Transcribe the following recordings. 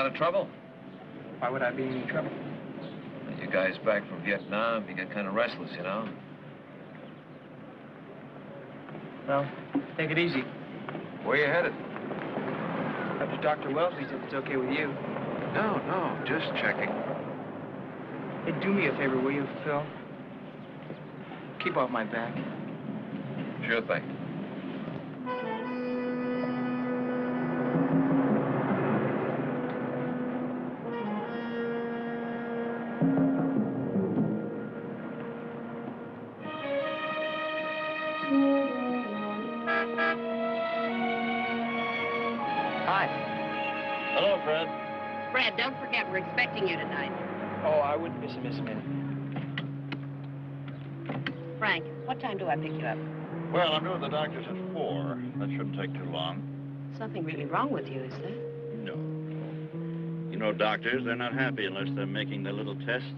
out of trouble? Why would I be in any trouble? You guys back from Vietnam, you get kind of restless, you know? Well, take it easy. Where you headed? Up to Dr. Wellesley's if it's okay with you. No, just checking. Hey, do me a favor, will you, Phil? Keep off my back. Sure thing. Hi. Hello, Fred. Fred, don't forget, we're expecting you tonight. Oh, I wouldn't miss a minute. Frank, what time do I pick you up? Well, I'm due at the doctor's at 4. That shouldn't take too long. Something really wrong with you, is there? No. You know, doctors, they're not happy unless they're making their little tests.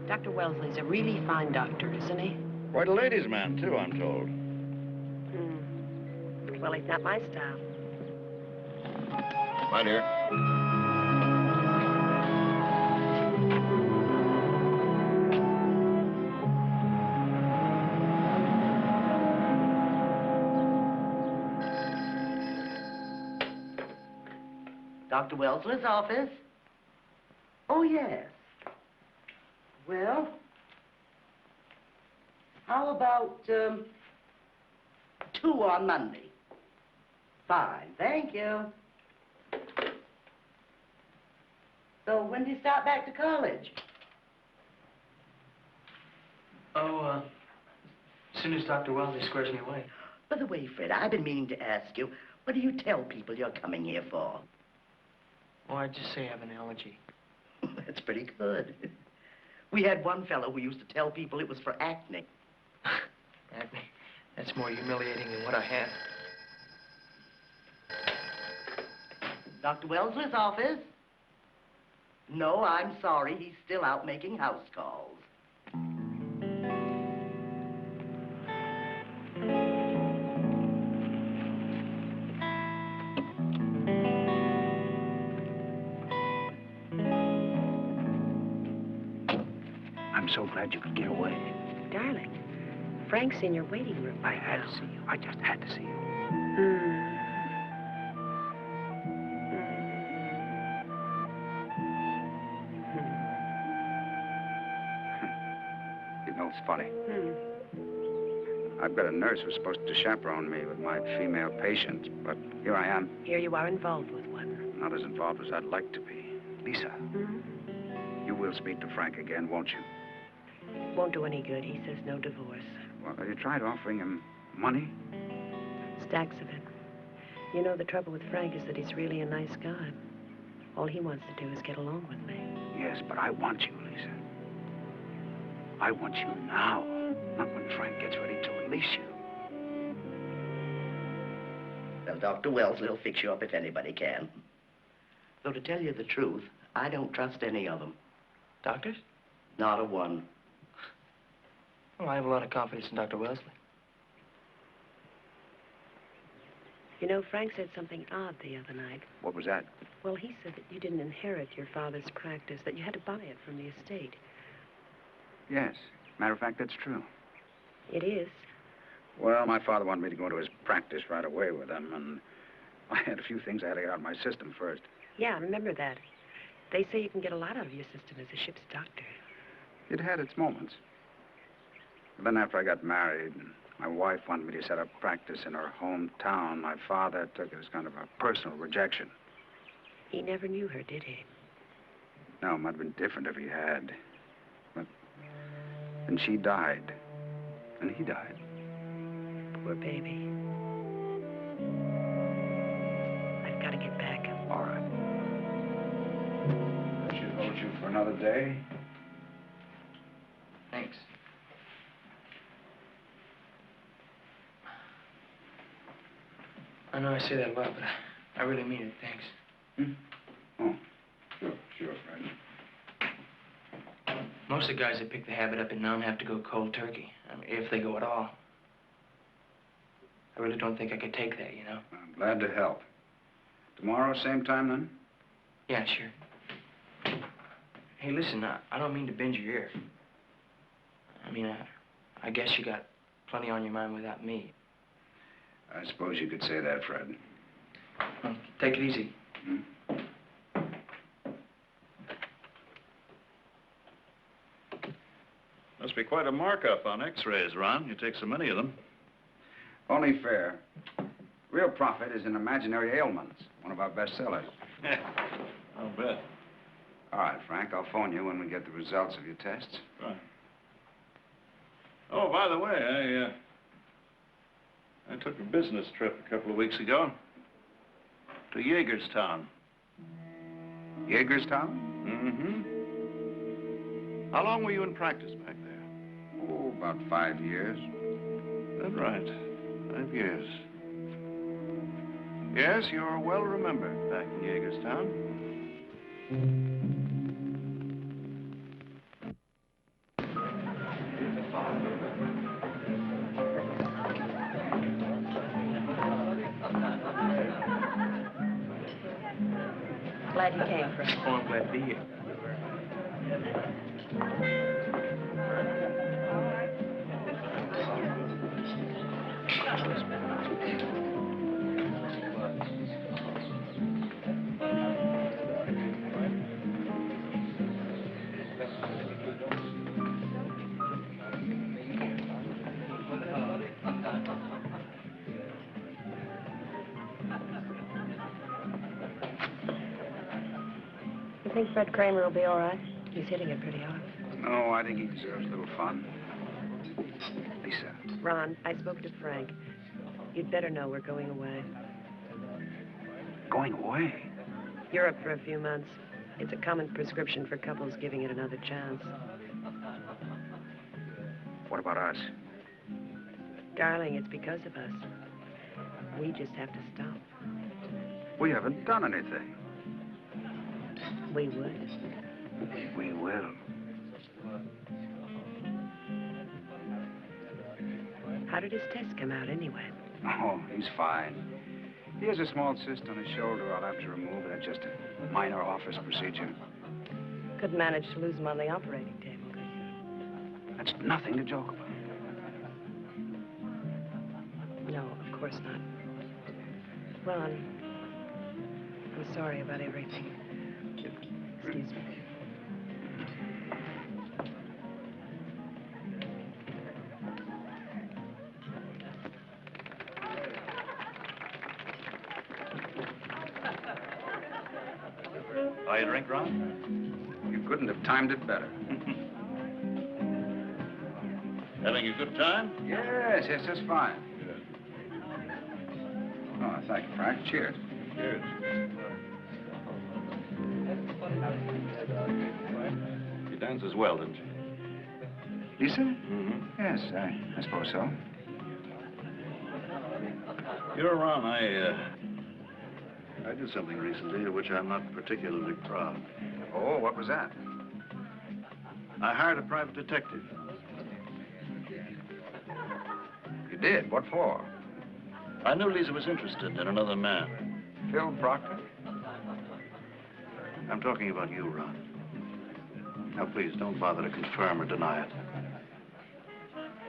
Dr. Wellesley's a really fine doctor, isn't he? Quite a ladies' man, too, I'm told. Well, he's not my style. My dear. Dr. Wellesley's office? Oh, yes. Well, how about 2 on Monday? Fine, thank you. So when do you start back to college? Oh, as soon as Dr. Wellesley squares me away. By the way, Fred, I've been meaning to ask you, what do you tell people you're coming here for? Oh, I just say I have an allergy. That's pretty good. We had one fellow who used to tell people it was for acne. Acne? That's more humiliating than what I had. Dr. Wellesley's office? No, I'm sorry. He's still out making house calls. I'm so glad you could get away. Darling, Frank's in your waiting room I right had now. to see you. I just had to see you. You know, it's funny. I've got a nurse who's supposed to chaperone me with my female patients, but here I am. Here you are involved with one. Not as involved as I'd like to be. Lisa, you will speak to Frank again, won't you? Won't do any good. He says no divorce. Well, have you tried offering him money? Stacks of it. You know, the trouble with Frank is that he's really a nice guy. All he wants to do is get along with me. Yes, but I want you, Lisa. I want you now, not when Frank gets ready to release you. Well, Dr. Wellesley will fix you up if anybody can. Though, to tell you the truth, I don't trust any of them. Doctors? Not a one. Well, I have a lot of confidence in Dr. Wellesley. You know, Frank said something odd the other night. What was that? Well, he said that you didn't inherit your father's practice, that you had to buy it from the estate. Yes. Matter of fact, that's true. It is. Well, my father wanted me to go into his practice right away with him, and I had a few things I had to get out of my system first. Yeah, I remember that. They say you can get a lot out of your system as a ship's doctor. It had its moments. But then after I got married, and my wife wanted me to set up practice in her hometown, my father took it as kind of a personal rejection. He never knew her, did he? No, it might have been different if he had. But then she died, and he died. Poor baby. I've got to get back. All right. I should hold you for another day. Thanks. I know I say that a lot, but I really mean it. Thanks. Oh, sure, Fred. Most of the guys that pick the habit up in Nome have to go cold turkey. I mean, if they go at all. I really don't think I could take that, you know? I'm glad to help. Tomorrow, same time, then? Yeah, sure. Hey, listen, I don't mean to bend your ear. I mean, I guess you got plenty on your mind without me. I suppose you could say that, Fred. Well, take it easy. Hmm? Must be quite a markup on x-rays, Ron. You take so many of them. Only fair. Real profit is in imaginary ailments, one of our bestsellers. I'll bet. All right, Frank, I'll phone you when we get the results of your tests. Right. Oh, by the way, I took a business trip a couple of weeks ago to Yeagerstown. Yeagerstown? Mm-hmm. How long were you in practice back there? Oh, about 5 years. That's right. 5 years. Yes, you're well remembered back in Yeagerstown. Glad you came, Frank. Oh, I'm glad to be here. You think Fred Kramer will be all right? He's hitting it pretty hard. No, I think he deserves a little fun. Lisa. Ron, I spoke to Frank. You'd better know we're going away. Going away? Europe for a few months. It's a common prescription for couples giving it another chance. What about us? Darling, it's because of us. We just have to stop. We haven't done anything. We would. We will. How did his test come out anyway? Oh, he's fine. He has a small cyst on his shoulder I'll have to remove. That's just a minor office procedure. Couldn't manage to lose him on the operating table, could you? That's nothing to joke about. No, of course not. Ron, I'm sorry about everything. Excuse me. Buy a drink, Ron? You couldn't have timed it better. Having a good time? Yes, just fine. Good. Oh, thank you, Frank. Cheers. Cheers. You danced as well, didn't you? Lisa? Mm-hmm. Yes, I suppose so. You know, Ron, I did something recently of which I'm not particularly proud. Oh, what was that? I hired a private detective. You did? What for? I knew Lisa was interested in another man. Phil Proctor? I'm talking about you, Ron. Now, please, don't bother to confirm or deny it.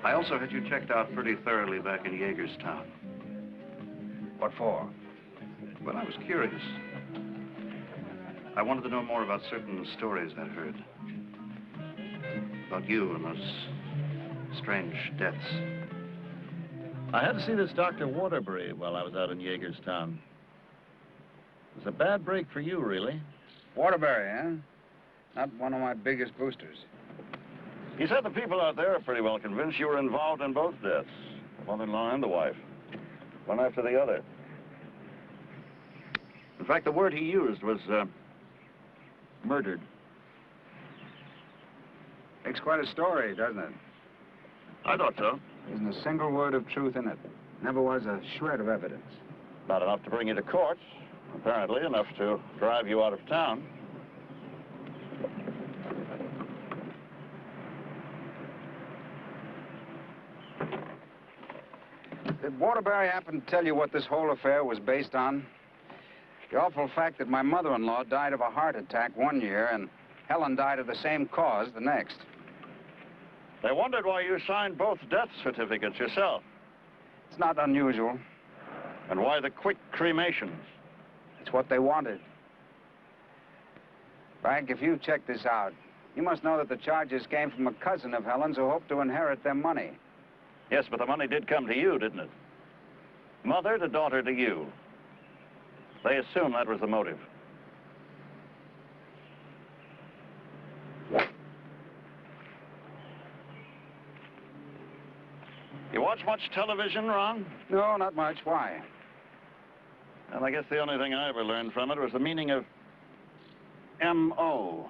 I also had you checked out pretty thoroughly back in Yeagerstown. What for? Well, I was curious. I wanted to know more about certain stories I'd heard. About you and those strange deaths. I had to see this Dr. Waterbury while I was out in Yeagerstown. It was a bad break for you, really. Waterbury, huh? Not one of my biggest boosters. He said the people out there are pretty well convinced you were involved in both deaths. The mother-in-law and the wife. One after the other. In fact, the word he used was, murdered. Makes quite a story, doesn't it? I thought so. Isn't a single word of truth in it. Never was a shred of evidence. Not enough to bring you to court. Apparently enough to drive you out of town. Did Waterbury happen to tell you what this whole affair was based on? The awful fact that my mother-in-law died of a heart attack one year and Helen died of the same cause the next. They wondered why you signed both death certificates yourself. It's not unusual. And why the quick cremations. It's what they wanted. Frank, if you check this out, you must know that the charges came from a cousin of Helen's who hoped to inherit their money. Yes, but the money did come to you, didn't it? Mother to daughter to you. They assumed that was the motive. You watch much television, Ron? No, not much. Why? Well, I guess the only thing I ever learned from it was the meaning of M.O.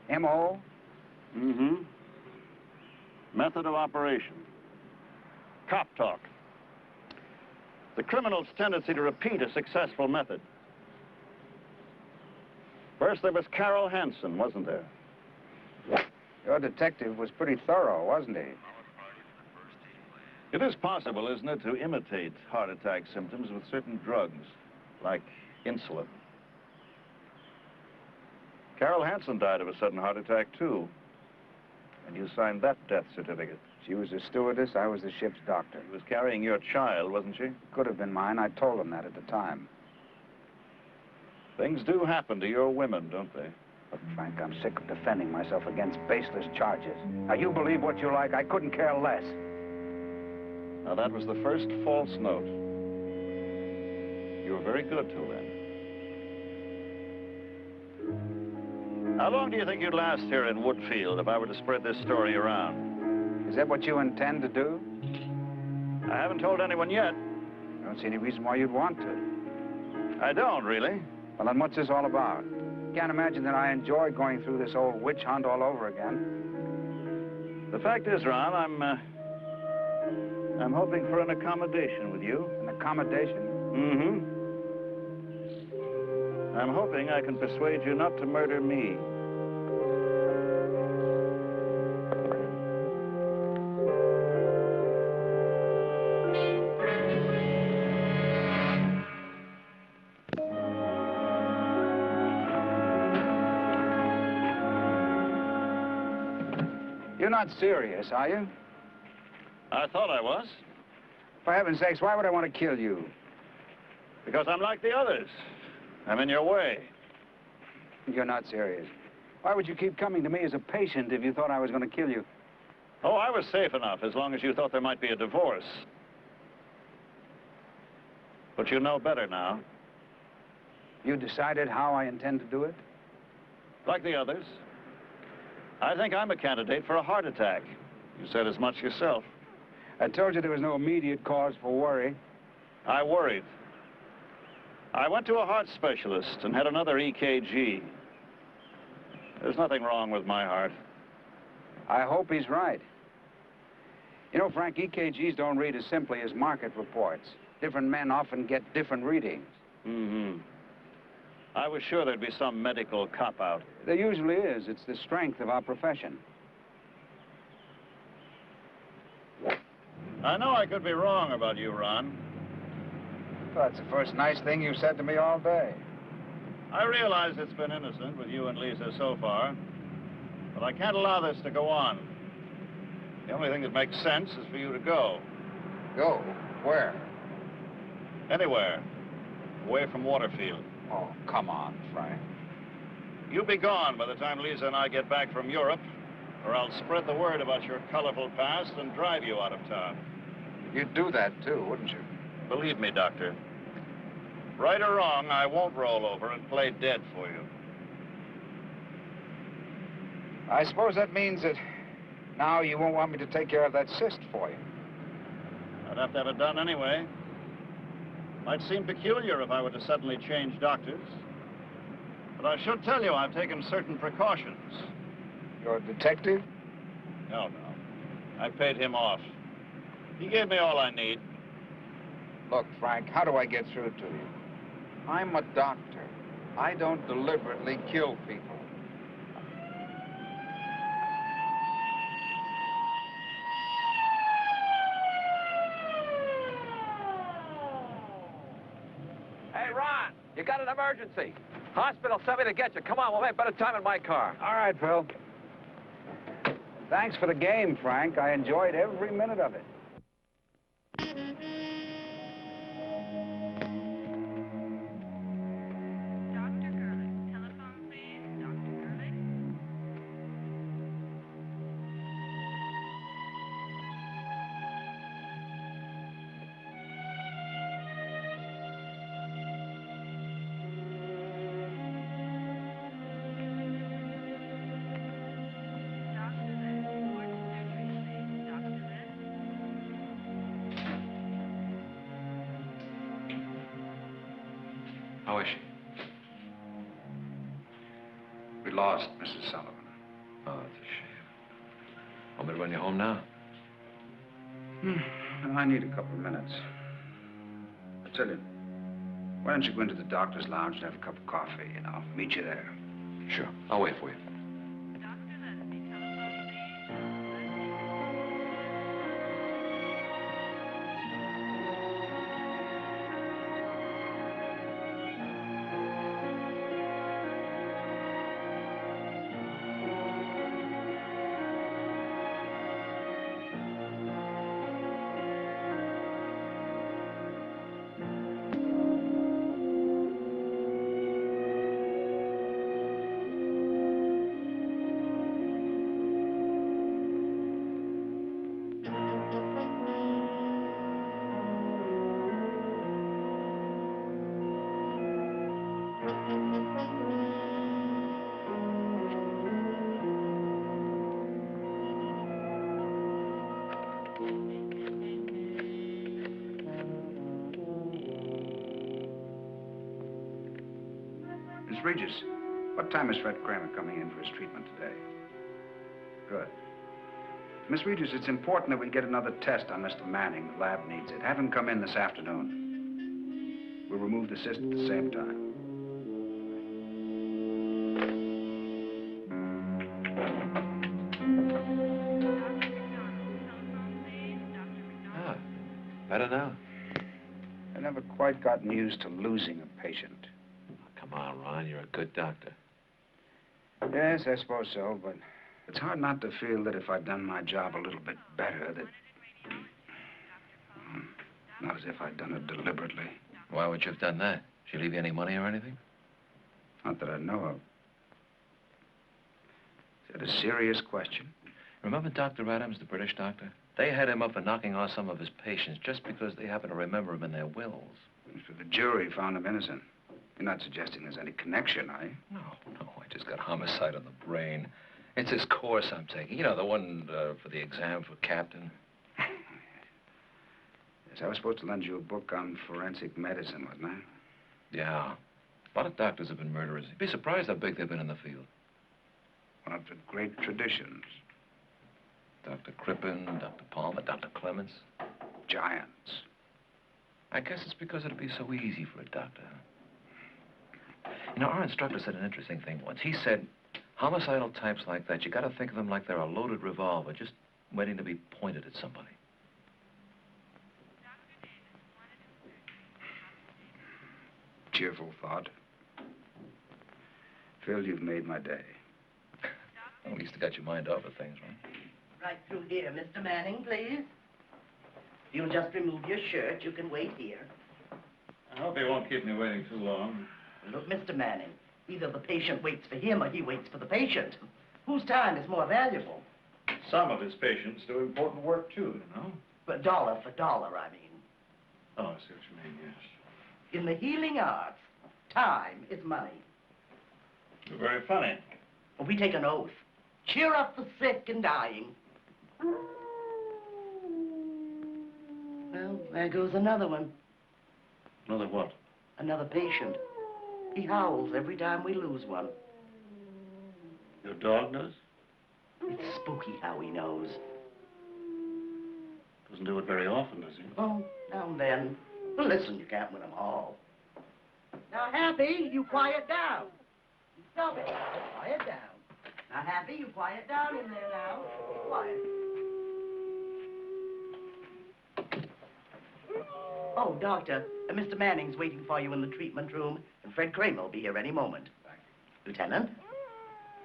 M.O.? Mm-hmm. Method of operation. Cop talk. The criminal's tendency to repeat a successful method. First, there was Carol Hansen, wasn't there? Your detective was pretty thorough, wasn't he? It is possible, isn't it, to imitate heart attack symptoms with certain drugs, like insulin. Carol Hansen died of a sudden heart attack, too. And you signed that death certificate. She was a stewardess, I was the ship's doctor. She was carrying your child, wasn't she? Could have been mine. I told him that at the time. Things do happen to your women, don't they? Look, Frank, I'm sick of defending myself against baseless charges. Now, you believe what you like. I couldn't care less. Now, that was the first false note. You were very good till then. How long do you think you'd last here in Woodfield if I were to spread this story around? Is that what you intend to do? I haven't told anyone yet. I don't see any reason why you'd want to. I don't, really. Well, then what's this all about? Can't imagine that I enjoy going through this old witch hunt all over again. The fact is, Ron, I'm hoping for an accommodation with you. An accommodation? Mm-hmm. I'm hoping I can persuade you not to murder me. You're not serious, are you? I thought I was. For heaven's sakes, why would I want to kill you? Because I'm like the others. I'm in your way. You're not serious. Why would you keep coming to me as a patient if you thought I was going to kill you? Oh, I was safe enough as long as you thought there might be a divorce. But you know better now. You decided how I intend to do it? Like the others. I think I'm a candidate for a heart attack. You said as much yourself. I told you there was no immediate cause for worry. I worried. I went to a heart specialist and had another EKG. There's nothing wrong with my heart. I hope he's right. You know, Frank, EKGs don't read as simply as market reports. Different men often get different readings. Mm-hmm. I was sure there'd be some medical cop-out. There usually is. It's the strength of our profession. I know I could be wrong about you, Ron. Well, that's the first nice thing you've said to me all day. I realize it's been innocent with you and Lisa so far, but I can't allow this to go on. The only thing that makes sense is for you to go. Go? Where? Anywhere. Away from Waterfield. Oh, come on, Frank. You be gone by the time Lisa and I get back from Europe, or I'll spread the word about your colorful past and drive you out of town. You'd do that, too, wouldn't you? Believe me, Doctor. Right or wrong, I won't roll over and play dead for you. I suppose that means that now you won't want me to take care of that cyst for you. I'd have to have it done anyway. Might seem peculiar if I were to suddenly change doctors. But I should tell you I've taken certain precautions. You're a detective? No. I paid him off. He gave me all I need. Look, Frank, how do I get through to you? I'm a doctor. I don't deliberately kill people. Hey, Ron! You got an emergency. Hospital sent me to get you. Come on, we'll make better time in my car. All right, Phil. Thanks for the game, Frank. I enjoyed every minute of it. How is she? We lost Mrs. Sullivan. Oh, that's a shame. Want me to run you home now? I need a couple of minutes. I tell you, why don't you go into the doctor's lounge and have a cup of coffee, and I'll meet you there. Sure. I'll wait for you. Miss Regis, what time is Fred Kramer coming in for his treatment today? Good. Miss Regis, it's important that we get another test on Mr. Manning. The lab needs it. Have him come in this afternoon. We'll remove the cyst at the same time. Ah, better now. I never quite gotten used to losing a patient. Come on, Ron, you're a good doctor. Yes, I suppose so, but it's hard not to feel that if I'd done my job a little bit better, that... Not as if I'd done it deliberately. Why would you have done that? Did she leave you any money or anything? Not that I know of. Is that a serious question? Remember Dr. Adams, the British doctor? They had him up for knocking off some of his patients just because they happened to remember him in their wills. So the jury found him innocent. You're not suggesting there's any connection, are you? No, I just got homicide on the brain. It's this course I'm taking. You know, the one for the exam for captain. Yes, I was supposed to lend you a book on forensic medicine, wasn't I? Yeah. A lot of doctors have been murderers. You'd be surprised how big they've been in the field. One of the great traditions. Dr. Crippen, Dr. Palmer, Dr. Clements. Giants. I guess it's because it'd be so easy for a doctor. You know, our instructor said an interesting thing once. He said, homicidal types like that, you got to think of them like they're a loaded revolver, just waiting to be pointed at somebody. Cheerful thought. Phil, you've made my day. Well, at least you got your mind off of things, right? Right through here, Mr. Manning, please. You'll just remove your shirt. You can wait here. I hope he won't keep me waiting too long. Look, Mr. Manning, either the patient waits for him or he waits for the patient. Whose time is more valuable? Some of his patients do important work, too, you know. But dollar for dollar, I mean. Oh, I see what you mean, yes. In the healing arts, time is money. You're very funny. Well, we take an oath. Cheer up the sick and dying. Well, there goes another one. Another what? Another patient. He howls every time we lose one. Your dog does? It's spooky how he knows. Doesn't do it very often, does he? Oh, now and then. Well, listen, you can't win them all. Now, Happy, you quiet down. Stop it. Quiet down. Now, Happy, you quiet down in there now. Quiet. Oh, Doctor, Mr. Manning's waiting for you in the treatment room, and Fred Kramer will be here any moment. Thank you. Lieutenant?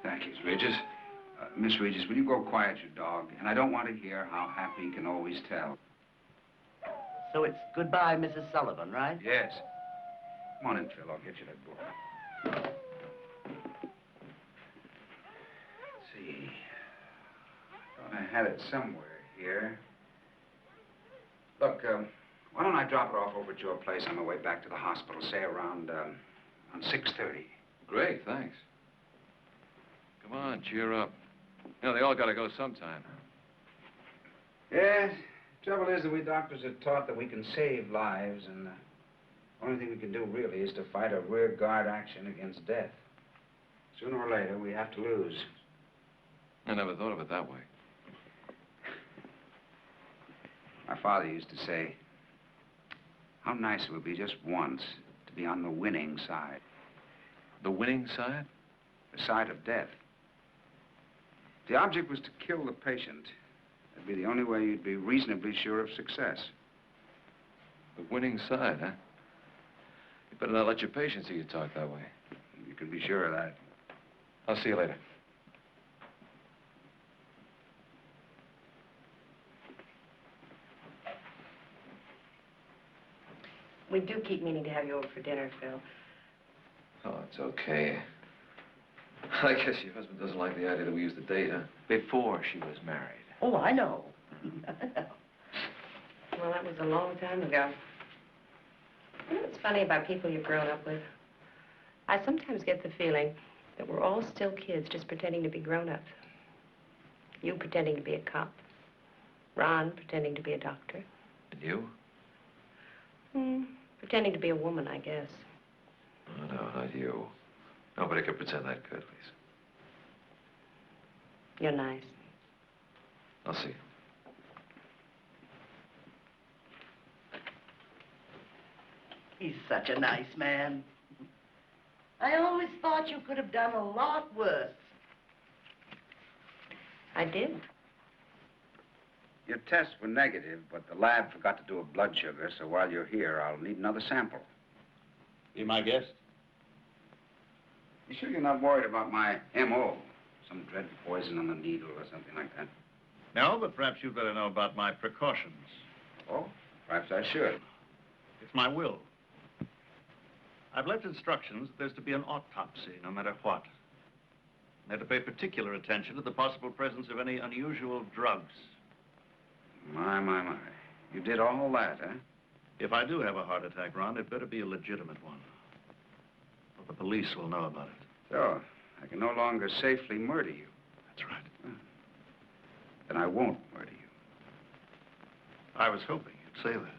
Thank you, Regis. Miss Regis, will you go quiet your dog? And I don't want to hear how happy he can always tell. So it's goodbye, Mrs. Sullivan, right? Yes. Come on in, Phil. I'll get you that book. Let's see. I thought I had it somewhere here. Look, why don't I drop it off over at your place on the way back to the hospital, say around 6:30. Great, thanks. Come on, cheer up. You know, they all gotta go sometime. Yes. Trouble is that we doctors are taught that we can save lives, and the only thing we can do really is to fight a rear guard action against death. Sooner or later, we have to lose. I never thought of it that way. My father used to say, how nice it would be just once to be on the winning side. The winning side? The side of death. If the object was to kill the patient, that'd be the only way you'd be reasonably sure of success. The winning side, huh? You better not let your patient see you talk that way. You can be sure of that. I'll see you later. We do keep meaning to have you over for dinner, Phil. Oh, it's okay. I guess your husband doesn't like the idea that we used to date, huh? Before she was married. Oh, I know. Well, that was a long time ago. You know what's funny about people you've grown up with? I sometimes get the feeling that we're all still kids just pretending to be grown-ups. You pretending to be a cop. Ron pretending to be a doctor. And you? Pretending to be a woman, I guess. Oh, no, not you. Nobody could pretend that good, Lisa. You're nice. I'll see you. He's such a nice man. I always thought you could have done a lot worse. I did. Your tests were negative, but the lab forgot to do a blood sugar, so while you're here, I'll need another sample. Be my guest? You sure you're not worried about my M.O.? Some dreadful poison on the needle or something like that? No, but perhaps you'd better know about my precautions. Oh, perhaps I should. It's my will. I've left instructions that there's to be an autopsy, no matter what. They're to pay particular attention to the possible presence of any unusual drugs. My. You did all that, huh? If I do have a heart attack, Ron, it better be a legitimate one. Or the police will know about it. So, I can no longer safely murder you. That's right. Then I won't murder you. I was hoping you'd say that.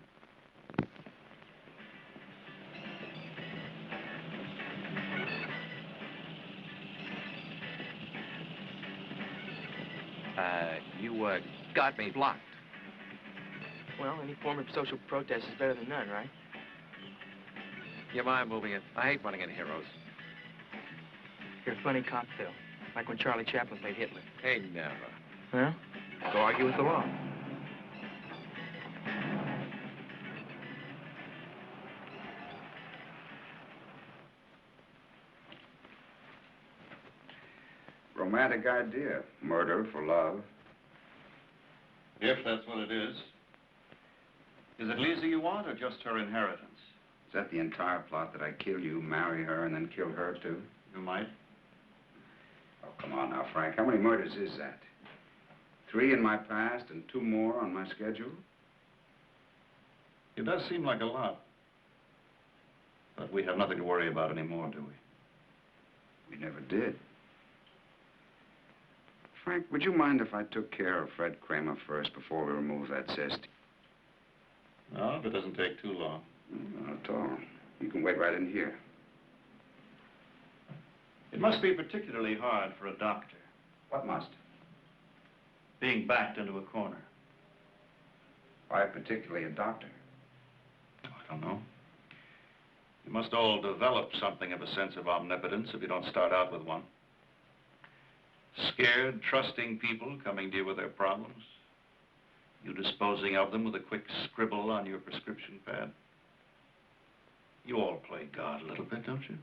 You got me blocked. Well, any form of social protest is better than none, right? You mind moving it? I hate running into heroes. You're a funny cop, Phil. Like when Charlie Chaplin played Hitler. Hey, never. Well, go argue with the law. Romantic idea. Murder for love. If that's what it is. Is it Lisa you want, or just her inheritance? Is that the entire plot, that I kill you, marry her, and then kill her, too? You might. Oh, come on now, Frank. How many murders is that? 3 in my past and 2 more on my schedule? It does seem like a lot. But we have nothing to worry about anymore, do we? We never did. Frank, would you mind if I took care of Fred Kramer first before we remove that cyst? No, if it doesn't take too long. Not at all. You can wait right in here. It must be particularly hard for a doctor. What must? Being backed into a corner. Why particularly a doctor? I don't know. You must all develop something of a sense of omnipotence if you don't start out with one. Scared, trusting people coming to you with their problems. You disposing of them with a quick scribble on your prescription pad. You all play God a little bit, don't you?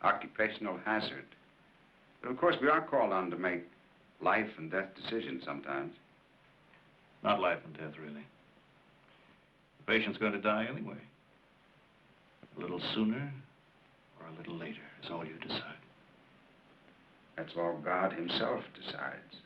Occupational hazard. But of course, we are called on to make life and death decisions sometimes. Not life and death, really. The patient's going to die anyway. A little sooner or a little later is all you decide. That's all God himself decides.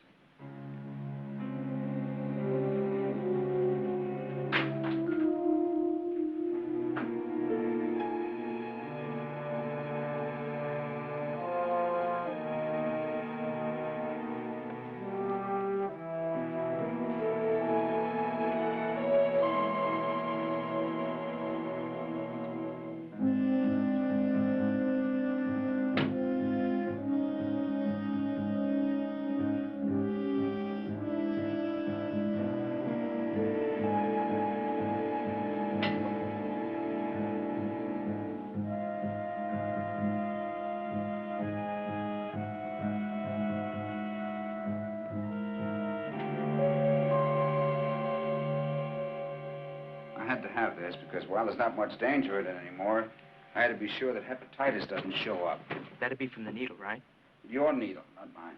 Because while there's not much danger in it anymore, I had to be sure that hepatitis doesn't show up. That'd be from the needle, right? Your needle, not mine.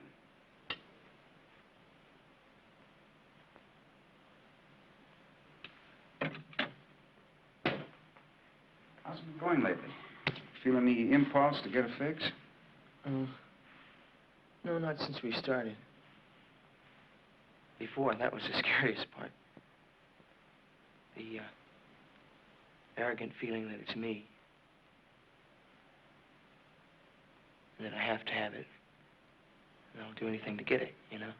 How's it been going lately? Feel any impulse to get a fix? No, not since we started. Before, that was the scariest part. The, arrogant feeling that it's me. And that I have to have it. And I'll do anything to get it, you know?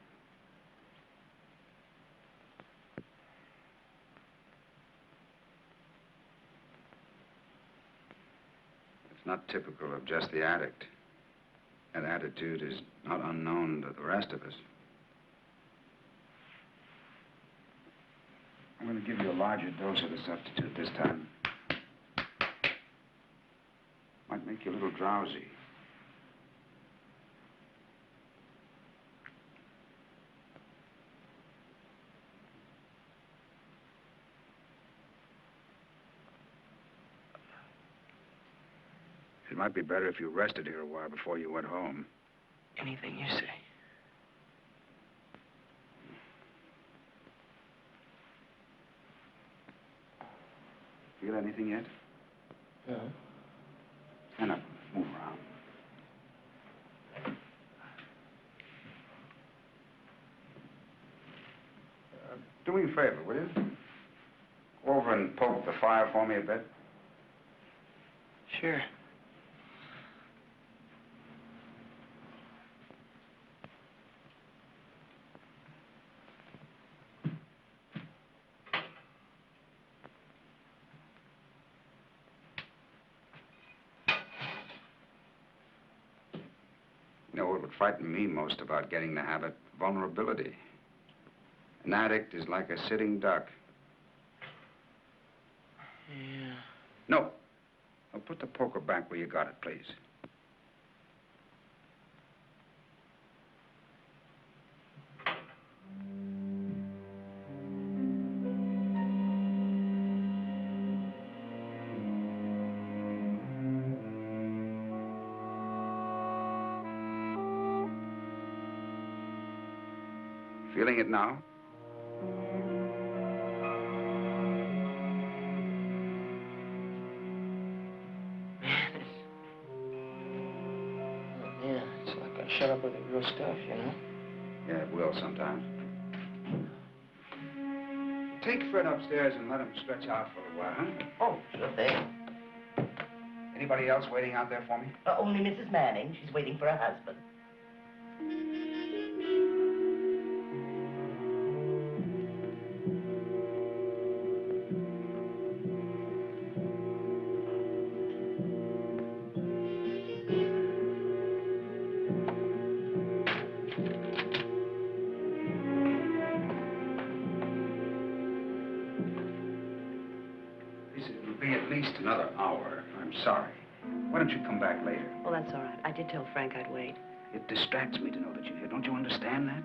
It's not typical of just the addict. That attitude is not unknown to the rest of us. I'm going to give you a larger dose of the substitute this time. Might make you a little drowsy. It might be better if you rested here a while before you went home. Anything you say. Feel anything yet? No. Stand up. Move around. Do me a favor, will you? Go over and poke the fire for me a bit. Sure. You know what would frighten me most about getting the habit? Vulnerability. An addict is like a sitting duck. Yeah. No. Now put the poker back where you got it, please. Feeling it now? Yeah, it's like I shut up with the real stuff, you know? Yeah, it will sometimes. Take Fred upstairs and let him stretch out for a while, huh? Oh, sure thing. Anybody else waiting out there for me? Only Mrs. Manning. She's waiting for her husband. It'll be at least another hour. I'm sorry. Why don't you come back later? Well, that's all right. I did tell Frank I'd wait. It distracts me to know that you're here. Don't you understand that?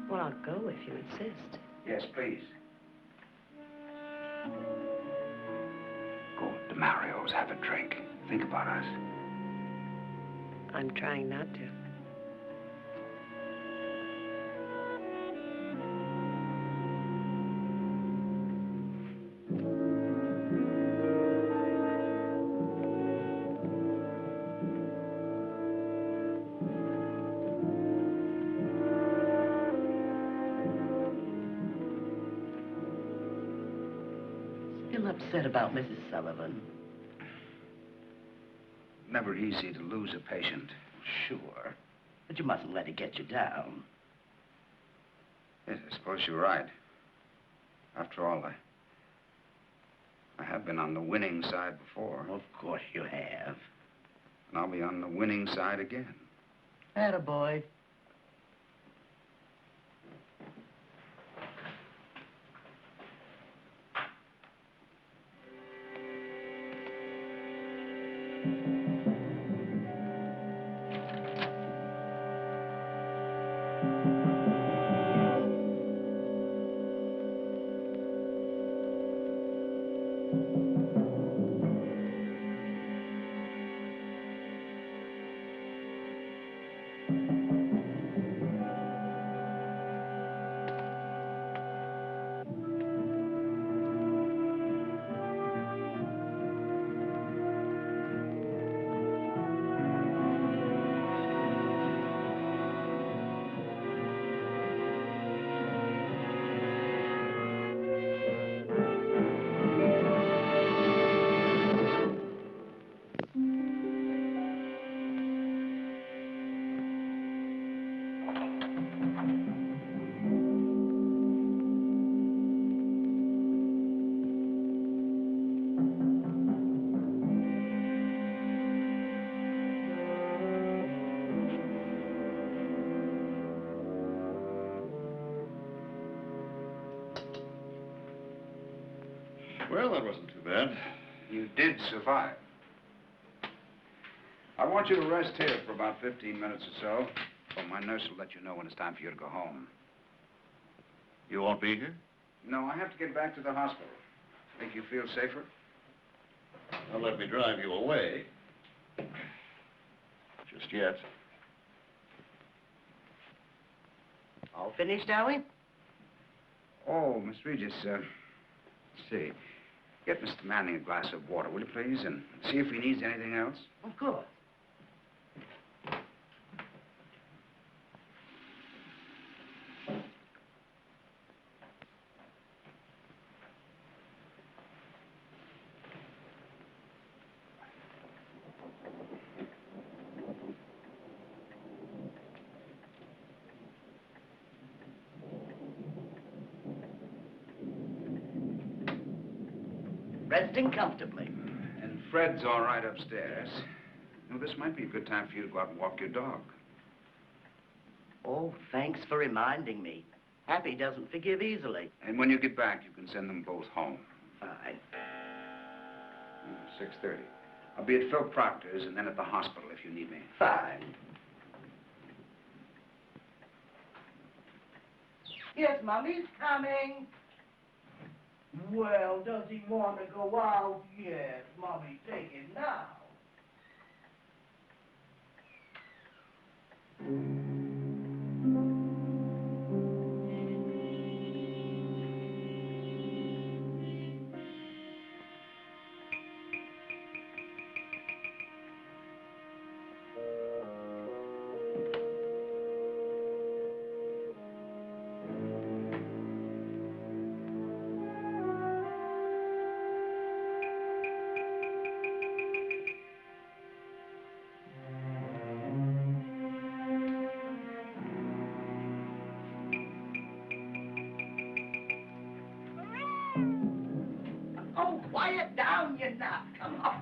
Well, I'll go if you insist. Yes, please. Go. Mario's, have a drink. Think about us. I'm trying not to. Still upset about Mrs. Sullivan? Never easy to lose a patient. Sure. But you mustn't let it get you down. Yes, I suppose you're right. After all, I have been on the winning side before. Of course you have. And I'll be on the winning side again. Attaboy. Well, that wasn't too bad. You did survive. I want you to rest here for about 15 minutes or so. Well, my nurse will let you know when it's time for you to go home. You won't be here? No, I have to get back to the hospital. Make you feel safer? Well, let me drive you away. Just yet. All finished, are we? Oh, Miss Regis, let's see. Get Mr. Manning a glass of water, will you please? And see if he needs anything else. Of course. Resting comfortably. And Fred's all right upstairs. Now, this might be a good time for you to go out and walk your dog. Oh, thanks for reminding me. Happy doesn't forgive easily. And when you get back, you can send them both home. Fine. 6:30. I'll be at Phil Proctor's and then at the hospital if you need me. Fine. Yes, Mummy's coming. Well, does he want to go out? Yes, Mommy, take it now. Oh, quiet down, you nut. Come on.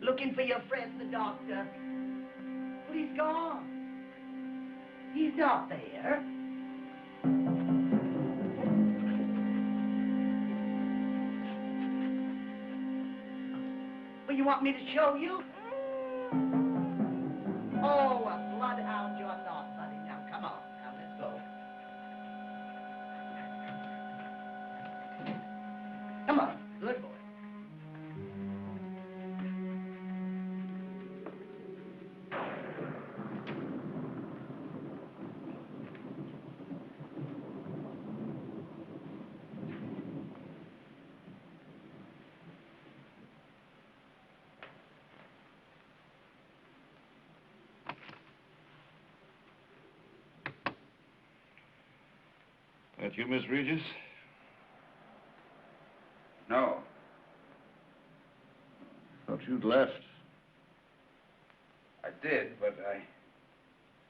Looking for your friend, the doctor. But he's gone. He's not there. Well, you want me to show you? Oh, a bloodhound you're not, buddy. Now, come on. Now, let's go. Come on. Good boy. That you, Miss Regis? No. Thought you'd left. I did, but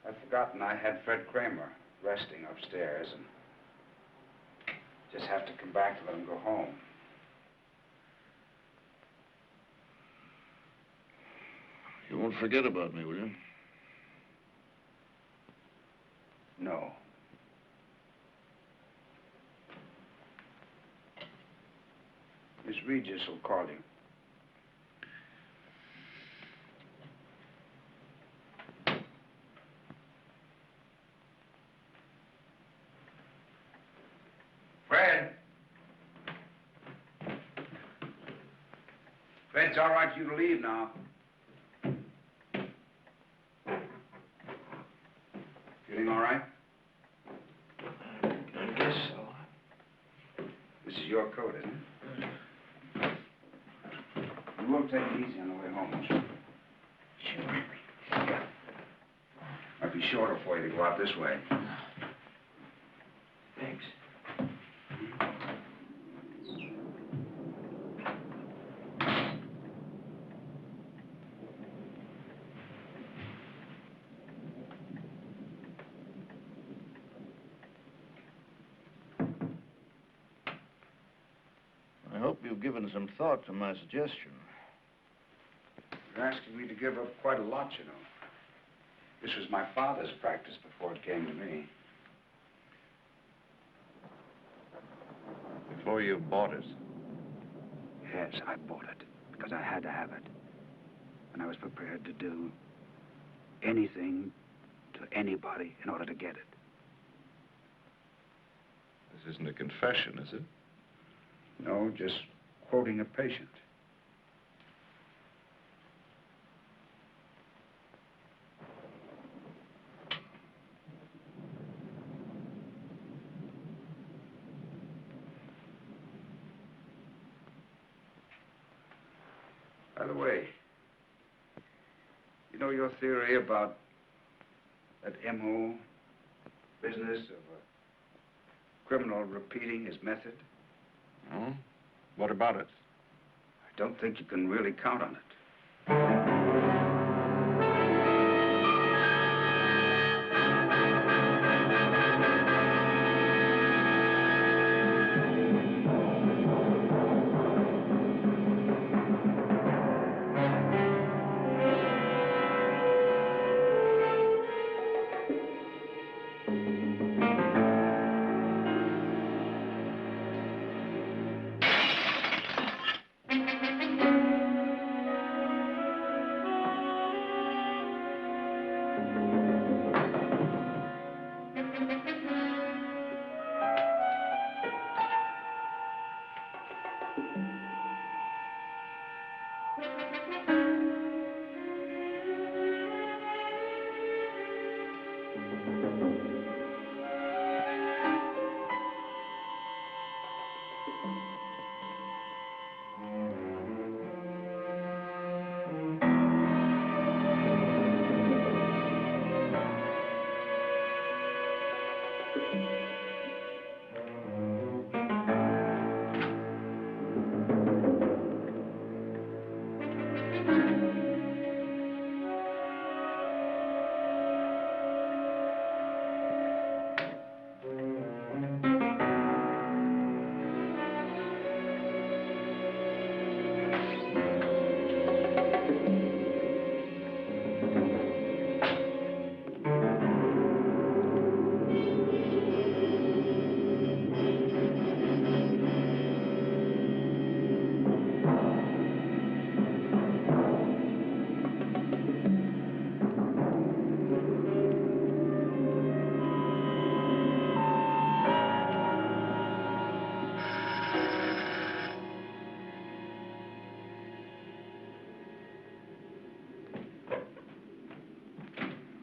I'd forgotten I had Fred Kramer resting upstairs and just have to come back to let him go home. You won't forget about me, will you? No. Miss Regis will call you. Fred! Fred, it's all right for you to leave now. Feeling all right? I guess so. This is your coat, isn't it? You won't take it easy on the way home, won't you? Sure. Yeah. Might be shorter for you to go out this way. Thanks. I hope you've given some thought to my suggestion. You're asking me to give up quite a lot, you know. This was my father's practice before it came to me. Before you bought it. Yes, I bought it because I had to have it. And I was prepared to do anything to anybody in order to get it. This isn't a confession, is it? No, just quoting a patient. By the way, you know your theory about that MO business of a criminal repeating his method? Oh? What about it? I don't think you can really count on it.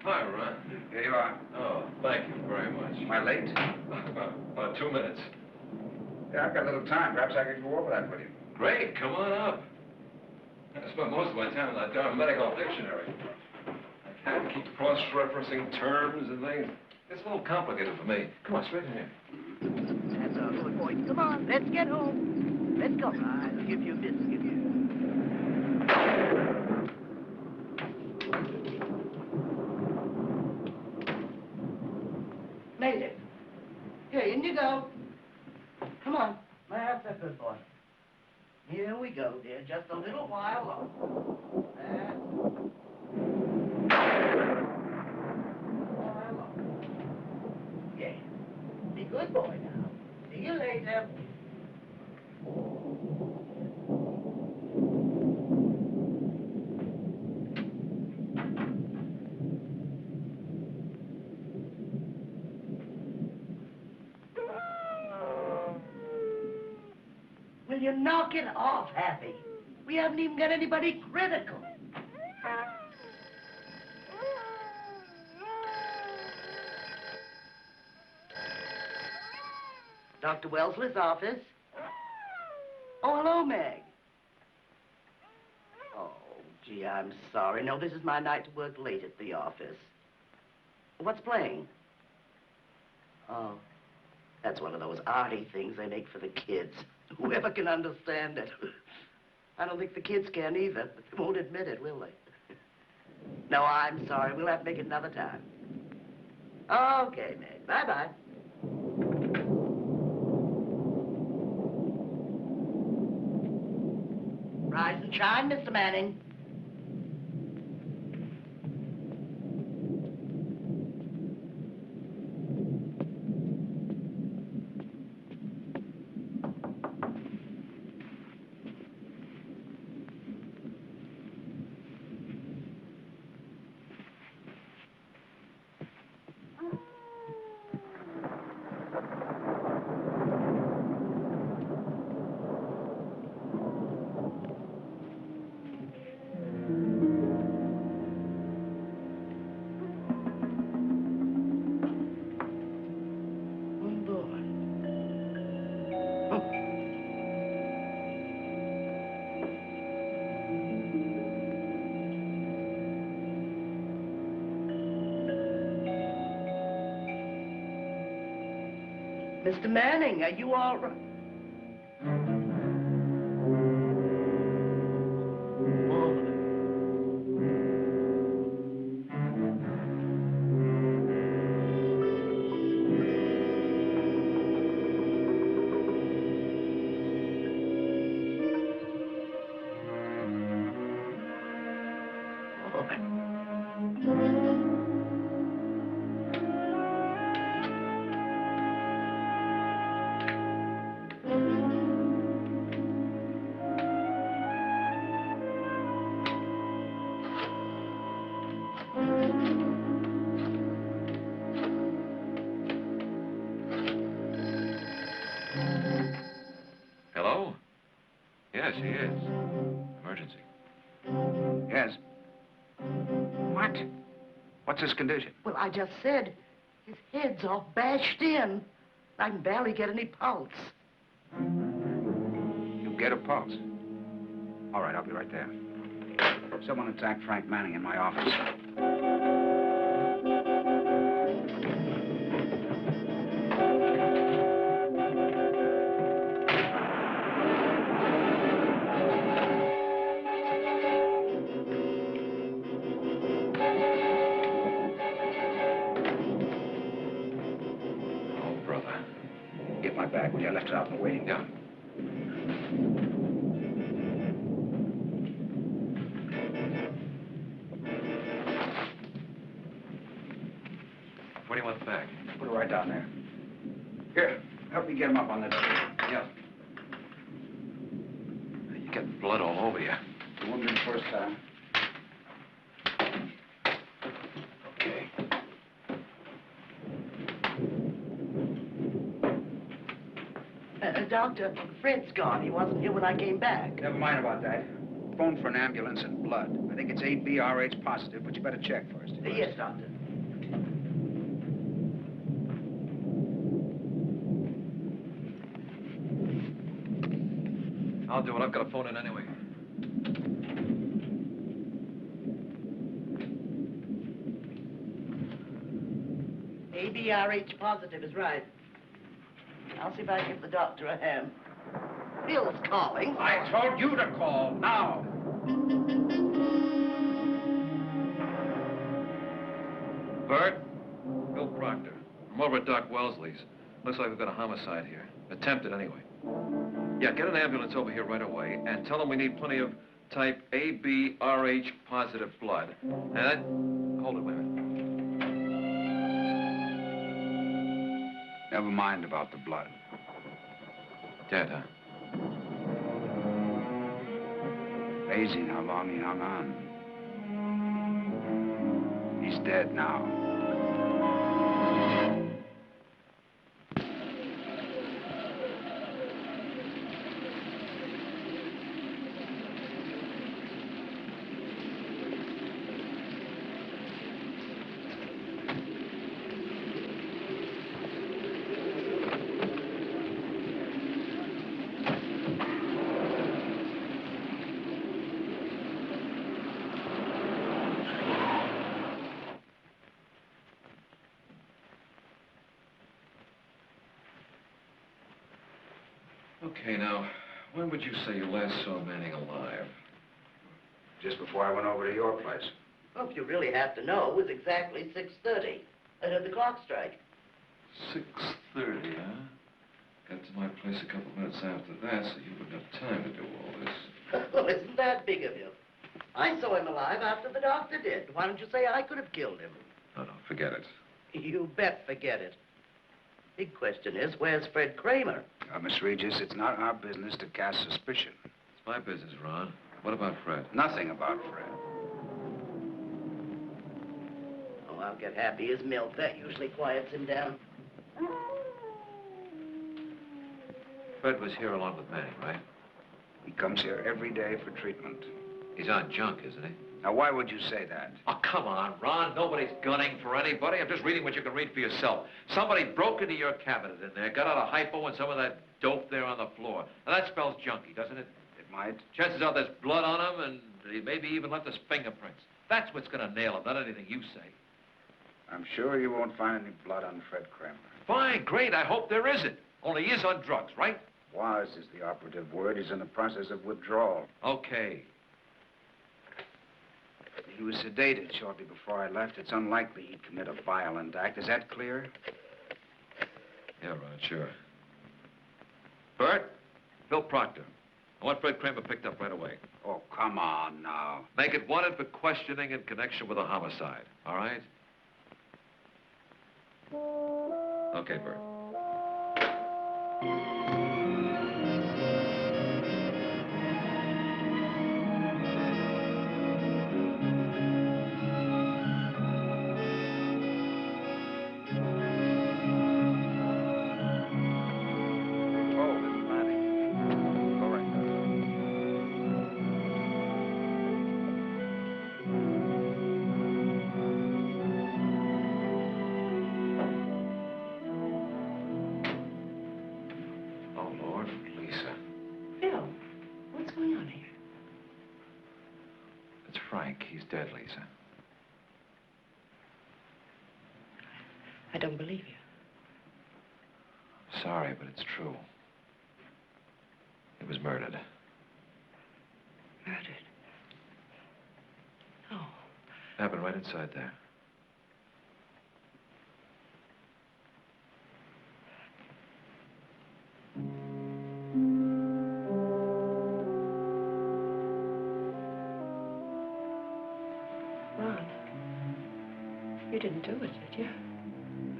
Hi, Ron. Here you are. Oh, thank you very much. Am I late? About 2 minutes. Yeah, I've got a little time. Perhaps I could go over that with you. Great, come on up. I spent most of my time in that darn medical dictionary. I can't keep cross-referencing terms and things. It's a little complicated for me. Come on, straight in here. That's our good boy. Come on, let's get home. Let's go. I'll give you a biscuit here. Made it. Here, in you go. Come on. That's a good boy. Here we go, dear. Just a little while longer. That's yeah. Be good boy now. See you later. Will you knock it off, Happy? We haven't even got anybody critical. Dr. Wellesley's office. Oh, hello, Meg. Oh, gee, I'm sorry. No, this is my night to work late at the office. What's playing? Oh, that's one of those arty things they make for the kids. Whoever can understand it. I don't think the kids can either, but they won't admit it, will they? No, I'm sorry. We'll have to make it another time. Okay, Meg. Bye-bye. Rise and shine, Mr. Manning. Mr. Manning, are you all right? Hello? Yes, he is. Emergency. Yes. What? What's his condition? Well, I just said his head's all bashed in. I can barely get any pulse. You get a pulse. All right, I'll be right there. Someone attacked Frank Manning in my office. Get my bag, will you? I left it out in the waiting room. Where do you want the bag? Put it right down there. Here, help me get him up on this. Yeah. You get blood all over you. You won't be the first time. Okay. Doctor, Fred's gone. He wasn't here when I came back. Never mind about that. Phone for an ambulance and blood. I think it's ABRH positive, but you better check first. Yes, Doctor. I'll do it. I've got a phone in anyway. ABRH positive is right. I'll see if I can give the doctor a hand. Bill's calling. I told you to call, now. Bert? Bill Proctor. I'm over at Doc Wellesley's. Looks like we've got a homicide here. Attempted, anyway. Yeah, get an ambulance over here right away and tell them we need plenty of type AB, RH positive blood. And hold it, wait a minute. Never mind about the blood. Dead, huh? Amazing how long he hung on. He's dead now. Okay, now, when would you say you last saw Manning alive? Just before I went over to your place. Well, if you really have to know, it was exactly 6:30. I heard the clock strike. 6:30, huh? Got to my place a couple minutes after that, so you wouldn't have time to do all this. Well, isn't that big of you? I saw him alive after the doctor did. Why don't you say I could have killed him? No, forget it. You bet forget it. Big question is, where's Fred Kramer? Miss Regis, it's not our business to cast suspicion. It's my business, Ron. What about Fred? Nothing about Fred. Oh, I'll get happy as milk. That usually quiets him down. Fred was here along with Manning, right? He comes here every day for treatment. He's on junk, isn't he? Now, why would you say that? Oh, come on, Ron. Nobody's gunning for anybody. I'm just reading what you can read for yourself. Somebody broke into your cabinet in there, got out a hypo and some of that dope there on the floor. Now, that spells junkie, doesn't it? It might. Chances are there's blood on him, and he maybe even left his fingerprints. That's what's going to nail him, not anything you say. I'm sure you won't find any blood on Fred Kramer. Fine, great. I hope there isn't. Only he is on drugs, right? Was is the operative word. He's in the process of withdrawal. Okay. He was sedated shortly before I left. It's unlikely he'd commit a violent act. Is that clear? Yeah, Ron, sure. Bert, Bill Proctor. I want Fred Kramer picked up right away. Oh, come on now. Make it wanted for questioning in connection with a homicide, all right? Okay, Bert. He's dead, Lisa. I don't believe you. Sorry, but it's true. He was murdered. Murdered? Oh. Happened right inside there. You didn't do it, did you?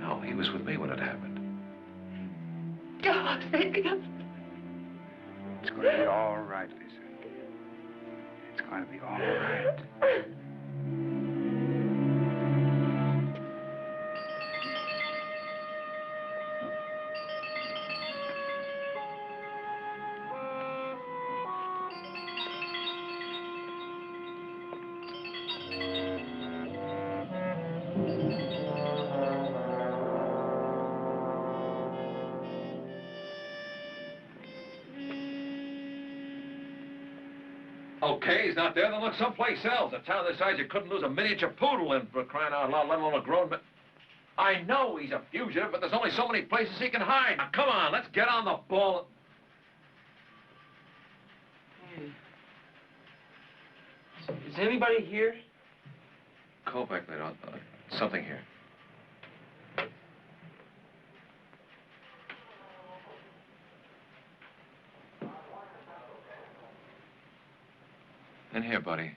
No, he was with me when it happened. Oh, thank God. It's going to be all right, Lisa. It's going to be all right. Okay, he's not there, then look someplace else. A town this size, you couldn't lose a miniature poodle in, for crying out loud, let alone a grown man. I know he's a fugitive, but there's only so many places he can hide. Now, come on, let's get on the ball. Hey. Is anybody here? Call back later. Something here. In here, buddy.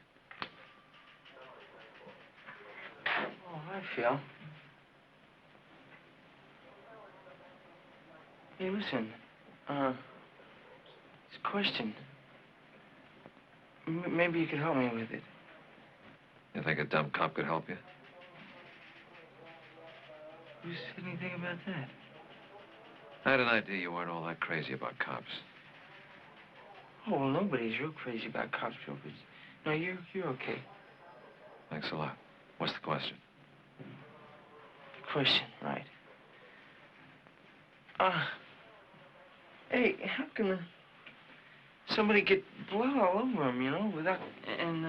Oh, hi, Phil. Hey, listen. It's a question. Maybe you could help me with it. You think a dumb cop could help you? Who said anything about that? I had an idea you weren't all that crazy about cops. Oh, well, nobody's real crazy about cops, Phil, but... No, you're okay. Thanks a lot. What's the question? Question, right. Hey, how can somebody get blood all over him, you know, without... and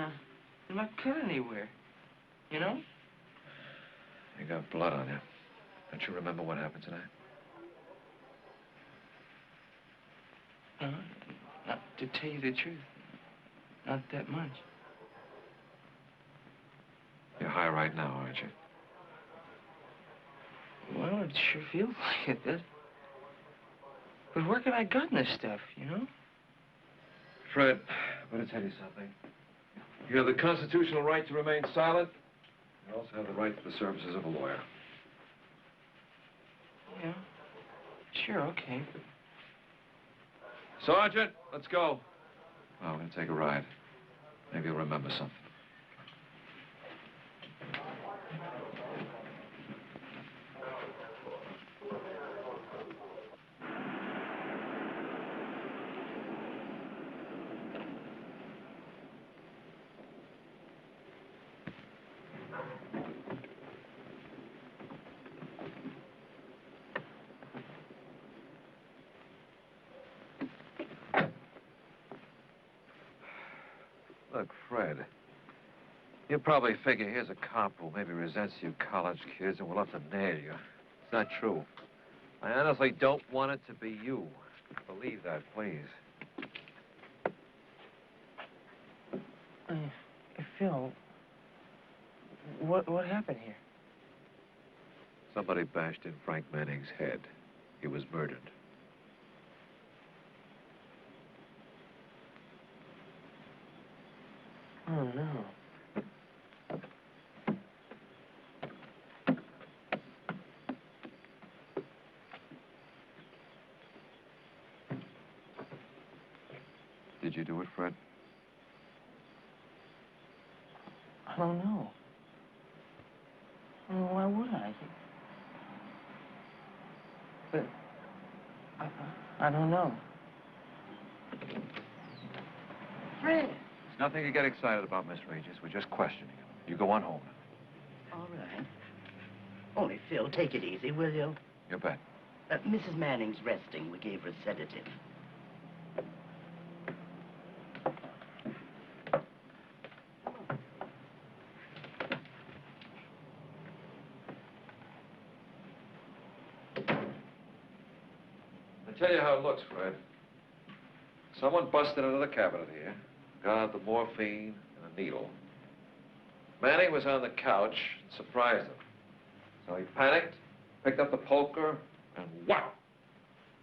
not cut anywhere, you know? You got blood on you. Don't you remember what happened tonight? Not to tell you the truth. Not that much. You're high right now, aren't you? Well, it sure feels like it, does. But where can I gotten this stuff, you know? Fred, I better tell you something. You have the constitutional right to remain silent. You also have the right to the services of a lawyer. Yeah. Sure, okay. Sergeant, let's go. Oh, we're going to take a ride. Maybe you'll remember something. Look, Fred, you probably figure here's a cop who maybe resents you college kids and will have to nail you. It's not true. I honestly don't want it to be you. Believe that, please. Phil, what happened here? Somebody bashed in Frank Manning's head. He was murdered. Oh, no. Did you do it, Fred? I don't know. I mean, why would I? But I don't know. Fred. There's nothing to get excited about, Miss Regis. We're just questioning him. You go on home. All right. Only, Phil, take it easy, will you? You bet. Mrs. Manning's resting. We gave her a sedative. I'll tell you how it looks, Fred. Someone busted into the cabinet here, got out the morphine and a needle. Manning was on the couch and surprised him. So he panicked, picked up the poker, and whack!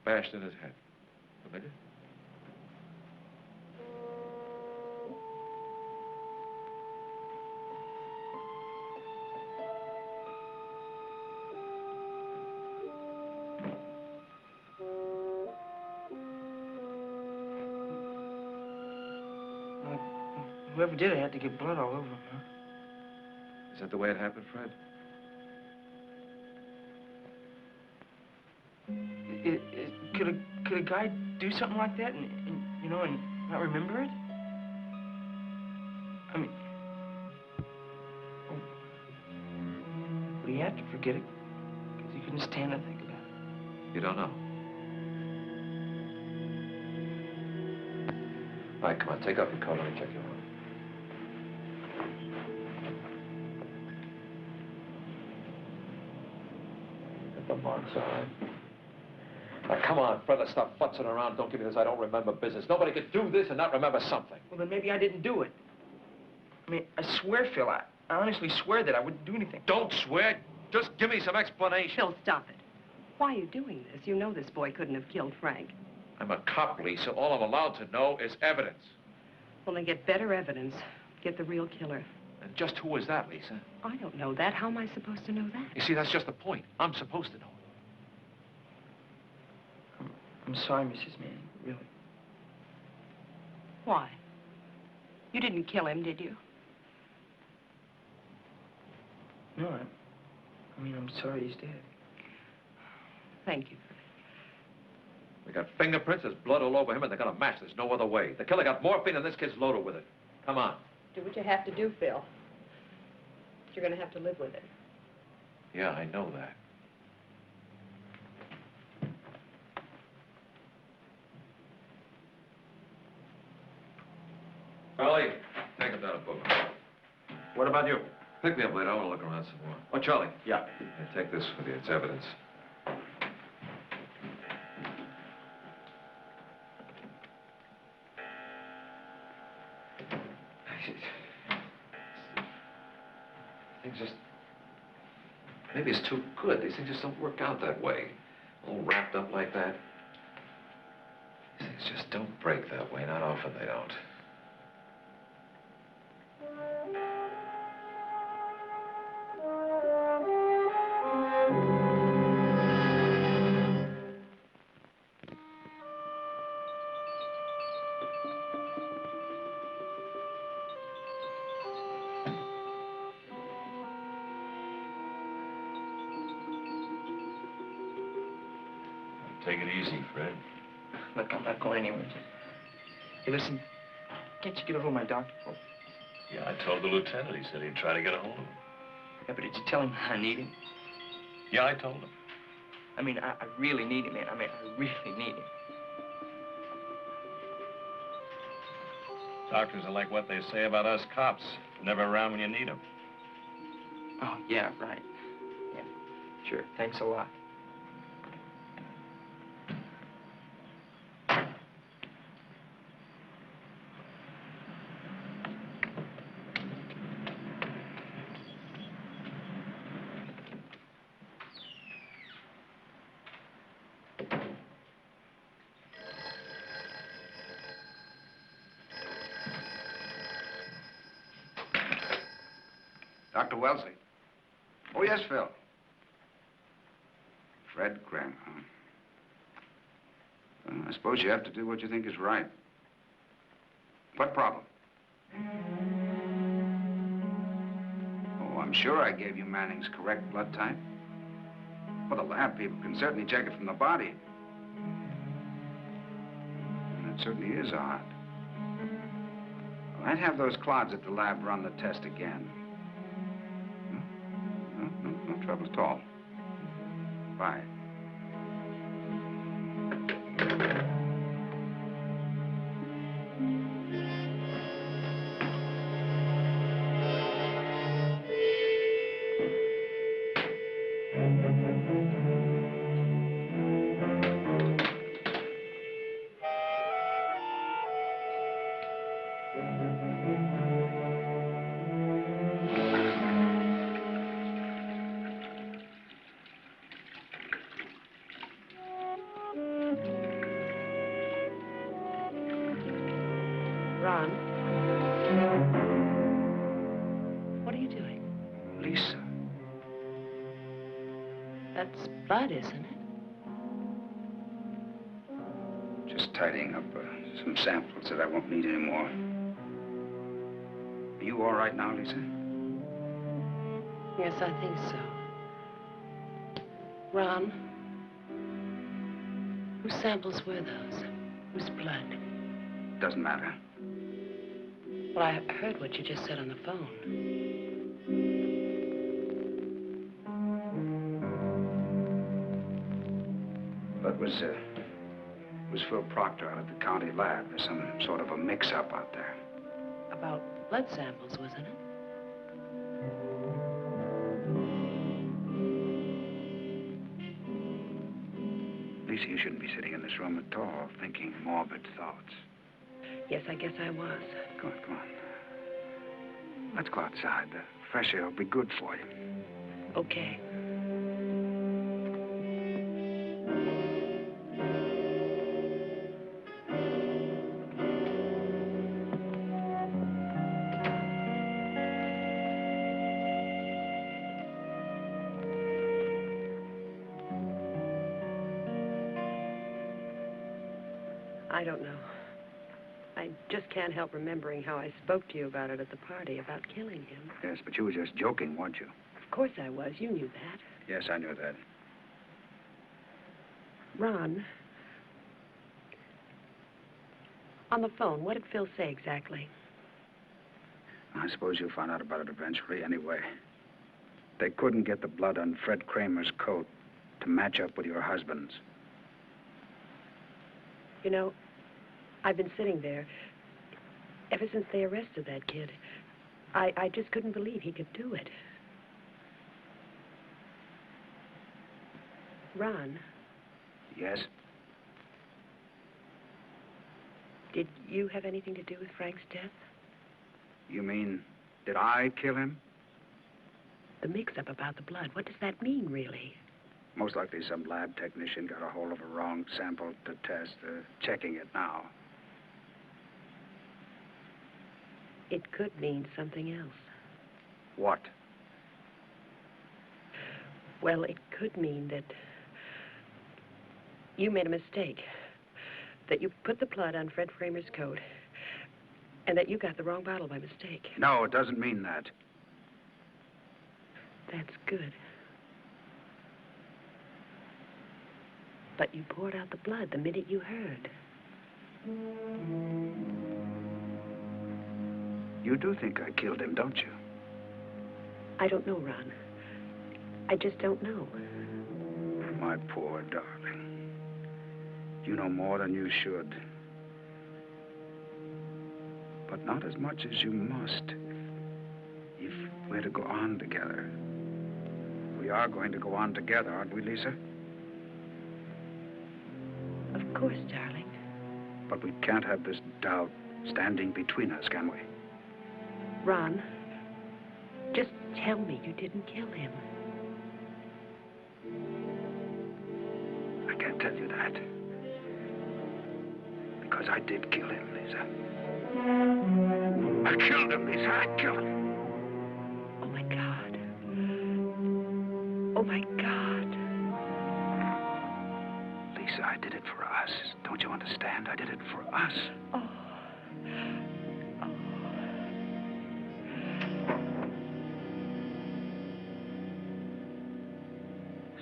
Bashed in his head. Familiar? Whoever did it had to get blood all over him, huh? Is that the way it happened, Fred? Could a guy do something like that and you know, and not remember it? I mean, would he have to forget it? Because he couldn't stand to think about it. You don't know. All right, come on, take off your coat. Let me check you out. it's all right. Now, come on, Fred, let's stop futzing around. Don't give me this I don't remember business. Nobody could do this and not remember something. Well, then maybe I didn't do it. I mean, I swear, Phil, I honestly swear that I wouldn't do anything. Don't swear. Just give me some explanation. Phil, stop it. Why are you doing this? You know this boy couldn't have killed Frank. I'm a cop, Lisa. All I'm allowed to know is evidence. Well, then get better evidence. Get the real killer. And just who is that, Lisa? I don't know that. How am I supposed to know that? You see, that's just the point. I'm supposed to know. I'm sorry, Mrs. Manning, really. Why? You didn't kill him, did you? No, I mean, I'm sorry he's dead. Thank you. We got fingerprints, there's blood all over him, and they're gonna match. There's no other way. The killer got morphine, and this kid's loaded with it. Come on. Do what you have to do, Phil. But you're gonna have to live with it. Yeah, I know that. Charlie, take him down a book. What about you? Pick me up later. I want to look around some more. Oh, Charlie. Yeah. Here, take this with you. It's evidence. Things just... Maybe it's too good. These things just don't work out that way. All wrapped up like that. These things just don't break that way. Not often they don't. Take it easy, Fred. Look, I'm not going anywhere. Hey, listen, can't you get over my doctor for me? Yeah, I told the lieutenant. He said he'd try to get a hold of him. Yeah, but did you tell him I need him? Yeah, I told him. I mean, I really need him, man. I mean, I really need him. Doctors are like what they say about us cops. Never around when you need them. Oh, yeah, right. Yeah, sure. Thanks a lot. Dr. Wellesley. Oh, yes, Phil. Fred Graham, huh? Well, I suppose you have to do what you think is right. What problem? Oh, I'm sure I gave you Manning's correct blood type. Well, the lab people can certainly check it from the body. And it certainly is odd. Well, I'd have those clods at the lab run the test again. No trouble at all. Bye. Ron? What are you doing? Lisa. That's blood, isn't it? Just tidying up some samples that I won't need anymore. Are you all right now, Lisa? Yes, I think so. Ron? Whose samples were those? Whose blood? Doesn't matter. Well, I heard what you just said on the phone. But was Phil Proctor out at the county lab. There's some sort of a mix-up out there. About blood samples, wasn't it? Lisa, you shouldn't be sitting in this room at all, thinking morbid thoughts. Yes, I guess I was. Come on, come on. Let's go outside. The fresh air will be good for you. Okay. I don't know. I just can't help remembering how I spoke to you about it at the party, about killing him. Yes, but you were just joking, weren't you? Of course I was. You knew that. Yes, I knew that. Ron, on the phone, what did Phil say exactly? I suppose you'll find out about it eventually anyway. They couldn't get the blood on Fred Kramer's coat to match up with your husband's. You know, I've been sitting there ever since they arrested that kid. I just couldn't believe he could do it. Ron. Yes? Did you have anything to do with Frank's death? You mean, did I kill him? The mix-up about the blood, what does that mean, really? Most likely some lab technician got a hold of a wrong sample to test. Checking it now. It could mean something else. What? Well, it could mean that you made a mistake. That you put the blood on Fred Kramer's coat, and that you got the wrong bottle by mistake. No, it doesn't mean that. That's good. But you poured out the blood the minute you heard. You do think I killed him, don't you? I don't know, Ron. I just don't know. My poor darling. You know more than you should. But not as much as you must. If we're to go on together. We are going to go on together, aren't we, Lisa? Of course, darling. But we can't have this doubt standing between us, can we? Ron, just tell me you didn't kill him. I can't tell you that. Because I did kill him, Lisa. I killed him, Lisa. I killed him. Oh, my God. Oh, my God. Lisa, I did it for us. Don't you understand? I did it for us. Oh. Oh.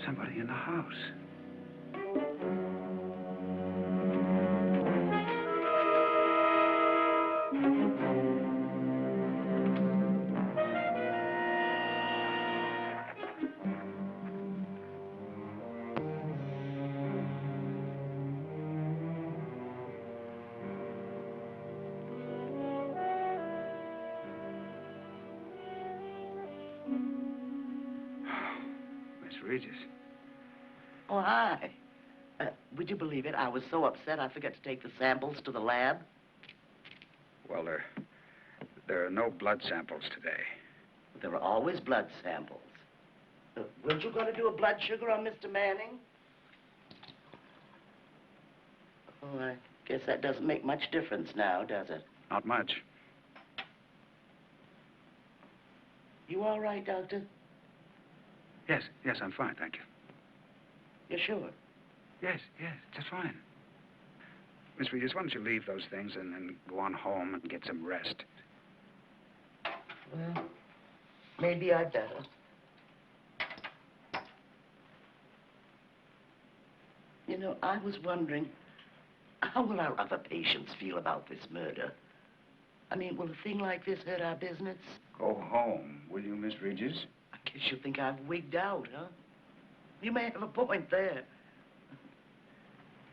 Somebody in the house. Regis. Oh, hi. Would you believe it? I was so upset I forgot to take the samples to the lab. Well, there are no blood samples today. There are always blood samples. Weren't you going to do a blood sugar on Mr. Manning? Oh, I guess that doesn't make much difference now, does it? Not much. You all right, Doctor? Yes, I'm fine, thank you. You're sure? Yes, just fine. Miss Regis, why don't you leave those things and then go on home and get some rest? Well, maybe I'd better. You know, I was wondering, how will our other patients feel about this murder? I mean, will a thing like this hurt our business? Go home, will you, Miss Regis? I guess you think I've wigged out, huh? You may have a point there.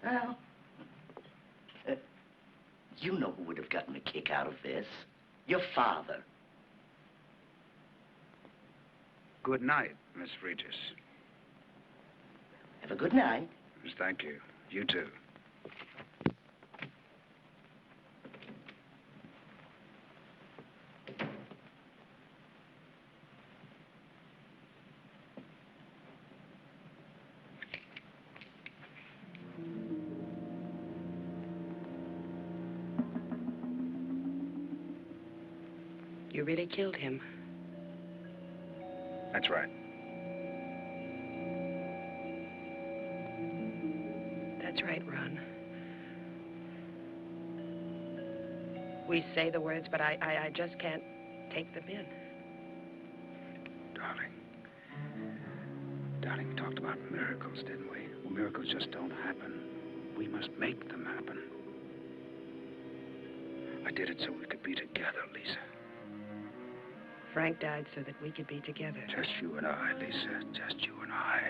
Well, you know who would have gotten a kick out of this. Your father. Good night, Miss Regis. Have a good night. Yes, thank you. You too. You really killed him. That's right. That's right, Ron. We say the words, but I just can't take them in. Darling, we talked about miracles, didn't we? Well, miracles just don't happen. We must make them happen. I did it so we could be together, Lisa. Frank died so that we could be together. Just you and I, Lisa. Just you and I.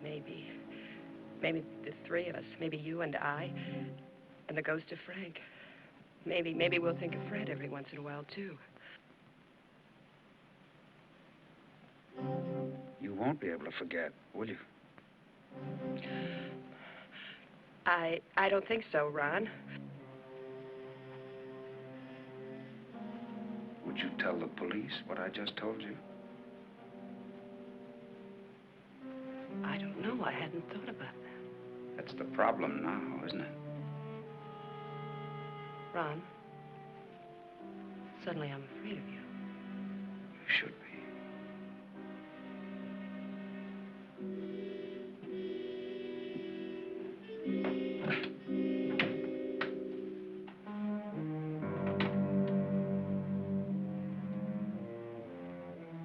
Maybe. Maybe the three of us. Maybe you and I. And the ghost of Frank. Maybe we'll think of Fred every once in a while, too. You won't be able to forget, will you? I don't think so, Ron. Would you tell the police what I just told you? I don't know. I hadn't thought about that. That's the problem now, isn't it? Ron, suddenly I'm afraid of you. You should be.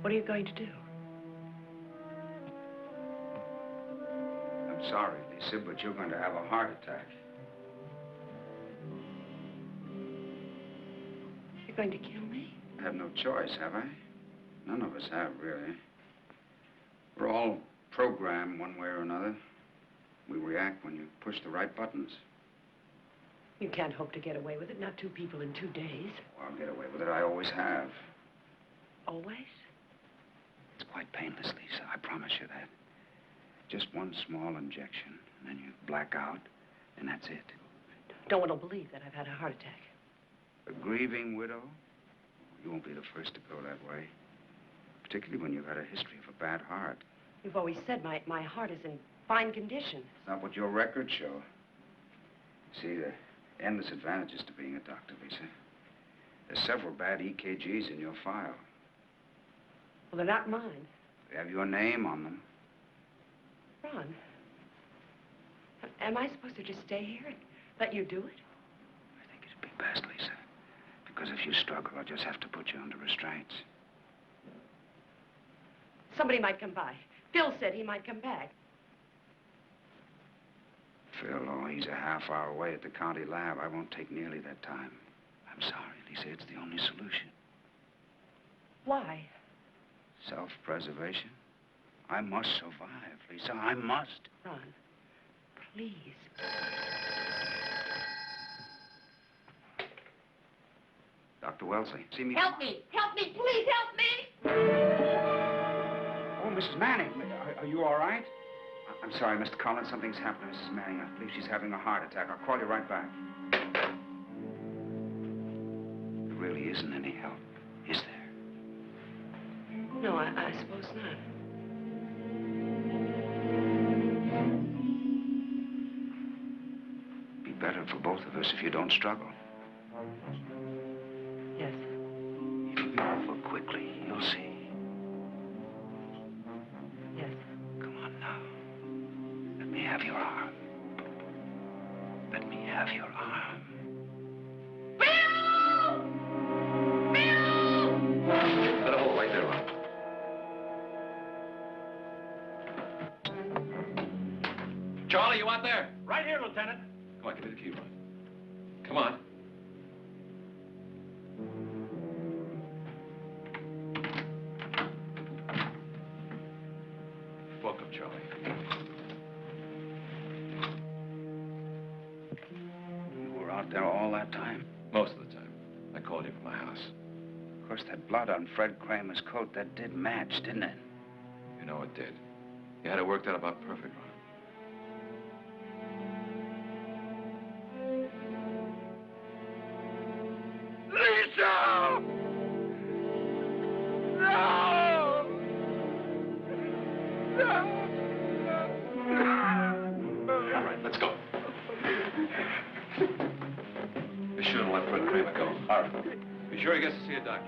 What are you going to do? I'm sorry, Lisa, but you're going to have a heart attack. You're going to kill me? I have no choice, have I? None of us have, really. We're all programmed one way or another. We react when you push the right buttons. You can't hope to get away with it. Not two people in 2 days. Well, I'll get away with it. I always have. Always? It's quite painless, Lisa. I promise you that. Just one small injection, and then you black out, and that's it. Don't want to believe that I've had a heart attack. A grieving widow? You won't be the first to go that way. Particularly when you've had a history of a bad heart. You've always said my heart is in fine condition. It's not what your records show. See, there are endless advantages to being a doctor, Lisa. There's several bad EKGs in your file. Well, they're not mine. They have your name on them. Ron, am I supposed to just stay here and let you do it? I think it'd be best, Lisa. Because if you struggle, I'll just have to put you under restraints. Somebody might come by. Phil said he might come back. Phil, oh, he's a half hour away at the county lab. I won't take nearly that time. I'm sorry, Lisa. It's the only solution. Why? Self-preservation. I must survive, Lisa. I must. Ron, please. Dr. Wellesley, see me... Help me! Help me! Please help me! Oh, Mrs. Manning, are you all right? I'm sorry, Mr. Collins. Something's happened to Mrs. Manning. I believe she's having a heart attack. I'll call you right back. There really isn't any help, is there? No, I suppose not. Be better for both of us if you don't struggle. Yes. It'll be over quickly. You'll see. Yes. Come on now. Let me have your arm. Let me have your arm. Put a hole right there, Ron. Charlie, you out there? Right here, Lieutenant. Come on, give me the key, Ron. Come on. Welcome, Charlie. You were out there all that time? Most of the time. I called you from my house. Of course, that blood on Fred Kramer's coat, that did match, didn't it? You know it did. You had it worked out about perfect, Ron. shoot and let Fred Kramer go. All right. Be sure he gets to see a doctor.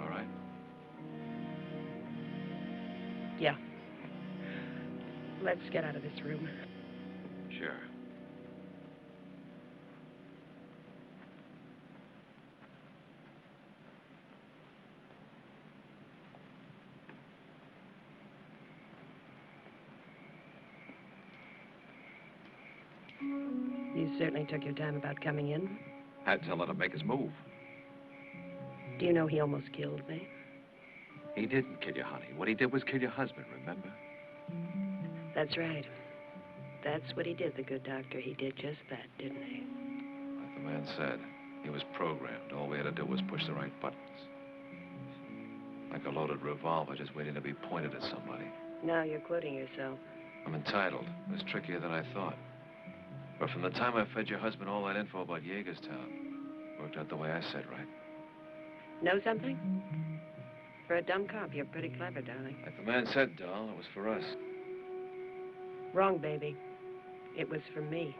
All right? Yeah. Let's get out of this room. Sure. You certainly took your time about coming in. Had to let him make his move. Do you know he almost killed me? He didn't kill you, honey. What he did was kill your husband, remember? That's right. That's what he did, the good doctor. He did just that, didn't he? Like the man said, he was programmed. All we had to do was push the right buttons. Like a loaded revolver just waiting to be pointed at somebody. Now you're quoting yourself. I'm entitled. It was trickier than I thought. But from the time I fed your husband all that info about Jaegerstown, worked out the way I said, right? Know something? For a dumb cop, you're pretty clever, darling. Like the man said, doll, it was for us. Wrong, baby. It was for me.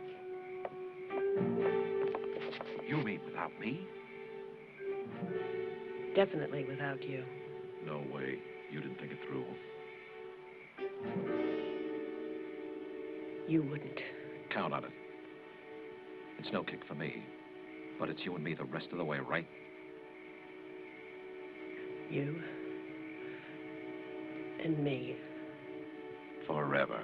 You mean without me? Definitely without you. No way. You didn't think it through. You wouldn't. Count on it. It's no kick for me, but it's you and me the rest of the way, right? You and me. Forever.